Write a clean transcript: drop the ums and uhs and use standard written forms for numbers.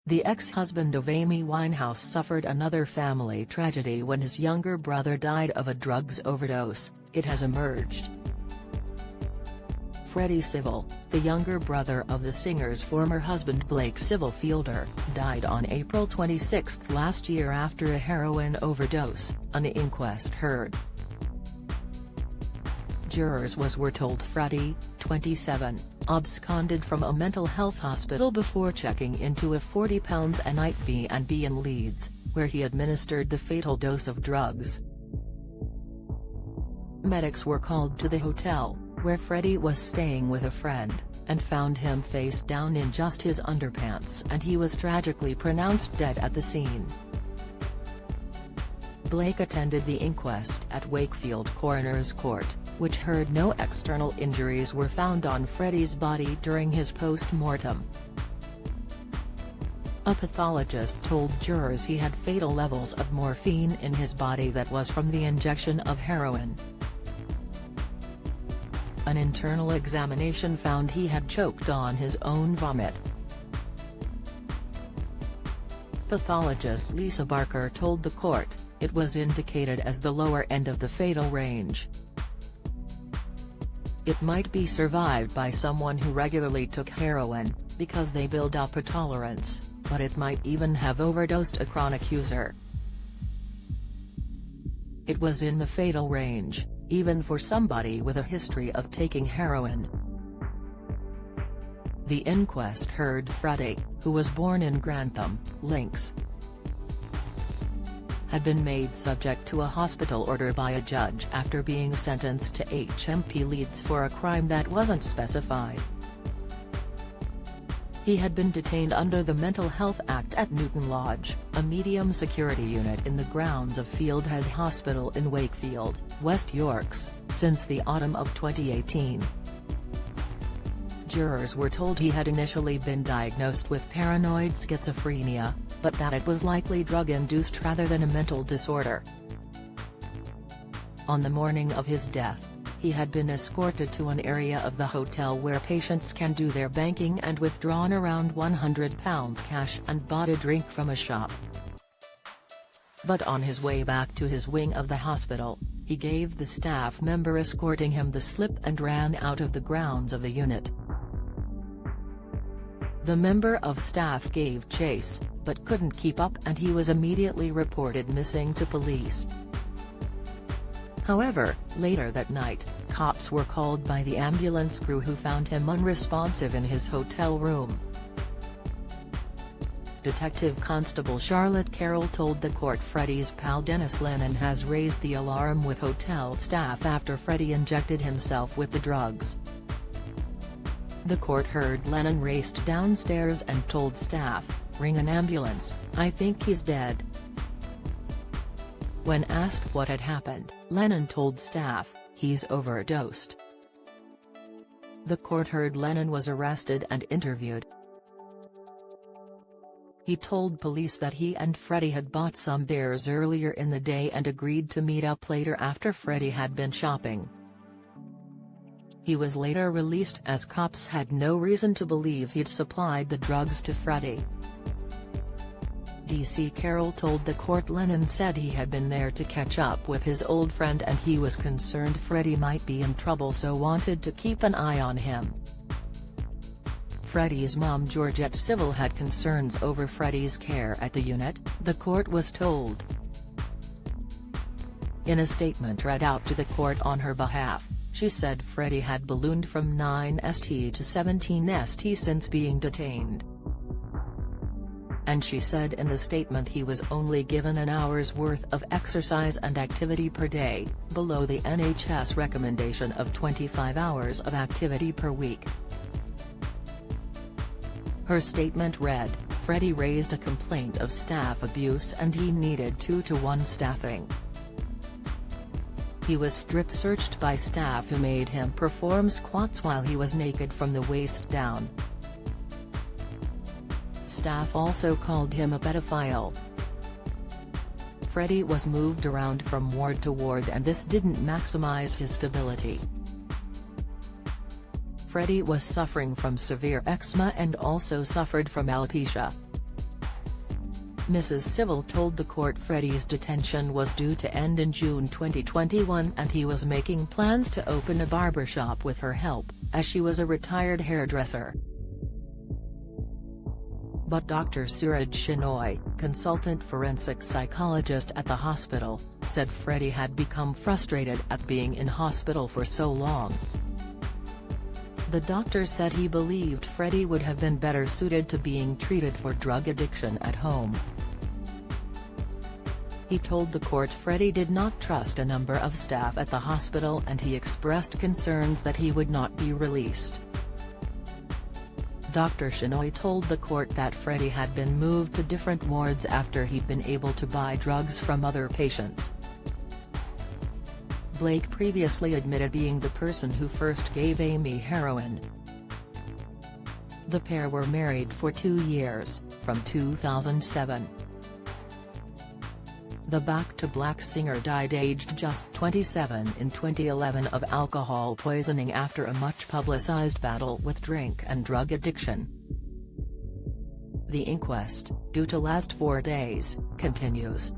The ex-husband of Amy Winehouse suffered another family tragedy when his younger brother died of a drugs overdose, it has emerged. Freddie Civil, the younger brother of the singer's former husband Blake Civil Fielder, died on April 26 last year after a heroin overdose, an inquest heard. Jurors were told Freddie, 27, absconded from a mental health hospital before checking into a £40 a night B&B in Leeds, where he administered the fatal dose of drugs. Medics were called to the hotel, where Freddie was staying with a friend, and found him face down in just his underpants, and he was tragically pronounced dead at the scene. Blake attended the inquest at Wakefield Coroner's Court, which heard no external injuries were found on Freddie's body during his post-mortem. A pathologist told jurors he had fatal levels of morphine in his body that was from the injection of heroin. An internal examination found he had choked on his own vomit. Pathologist Lisa Barker told the court, it was indicated as the lower end of the fatal range. It might be survived by someone who regularly took heroin, because they build up a tolerance, but it might even have overdosed a chronic user. It was in the fatal range, even for somebody with a history of taking heroin. The inquest heard Freddie, who was born in Grantham, Lincs, had been made subject to a hospital order by a judge after being sentenced to HMP Leeds for a crime that wasn't specified. He had been detained under the Mental Health Act at Newton Lodge, a medium security unit in the grounds of Fieldhead Hospital in Wakefield, West Yorks, since the autumn of 2018. Jurors were told he had initially been diagnosed with paranoid schizophrenia, but that it was likely drug-induced rather than a mental disorder. On the morning of his death, he had been escorted to an area of the hotel where patients can do their banking and withdrawn around £100 cash and bought a drink from a shop. But on his way back to his wing of the hospital, he gave the staff member escorting him the slip and ran out of the grounds of the unit. The member of staff gave chase, but couldn't keep up and he was immediately reported missing to police. However, later that night, cops were called by the ambulance crew who found him unresponsive in his hotel room. Detective Constable Charlotte Carroll told the court Freddie's pal Dennis Lennon has raised the alarm with hotel staff after Freddie injected himself with the drugs. The court heard Lennon raced downstairs and told staff, "Ring an ambulance, I think he's dead." When asked what had happened, Lennon told staff, "He's overdosed." The court heard Lennon was arrested and interviewed. He told police that he and Freddie had bought some beers earlier in the day and agreed to meet up later after Freddie had been shopping. He was later released as cops had no reason to believe he'd supplied the drugs to Freddie. DC Carroll told the court Lennon said he had been there to catch up with his old friend and he was concerned Freddie might be in trouble so wanted to keep an eye on him. Freddie's mom Georgette Civil had concerns over Freddie's care at the unit, the court was told. In a statement read out to the court on her behalf, she said Freddie had ballooned from 9 St to 17 St since being detained. And she said in the statement he was only given an hour's worth of exercise and activity per day, below the NHS recommendation of 25 hours of activity per week. Her statement read, Freddie raised a complaint of staff abuse and he needed 2-to-1 staffing. He was strip-searched by staff who made him perform squats while he was naked from the waist down. Staff also called him a pedophile. Freddie was moved around from ward to ward and this didn't maximize his stability. Freddie was suffering from severe eczema and also suffered from alopecia. Mrs. Civil told the court Freddie's detention was due to end in June 2021 and he was making plans to open a barbershop with her help, as she was a retired hairdresser. But Dr. Suraj Shenoy, consultant forensic psychologist at the hospital, said Freddie had become frustrated at being in hospital for so long. The doctor said he believed Freddie would have been better suited to being treated for drug addiction at home. He told the court Freddie did not trust a number of staff at the hospital and he expressed concerns that he would not be released. Dr. Shenoy told the court that Freddie had been moved to different wards after he'd been able to buy drugs from other patients. Blake previously admitted being the person who first gave Amy heroin. The pair were married for 2 years, from 2007. The Back to Black singer died aged just 27 in 2011 of alcohol poisoning after a much-publicized battle with drink and drug addiction. The inquest, due to last 4 days, continues.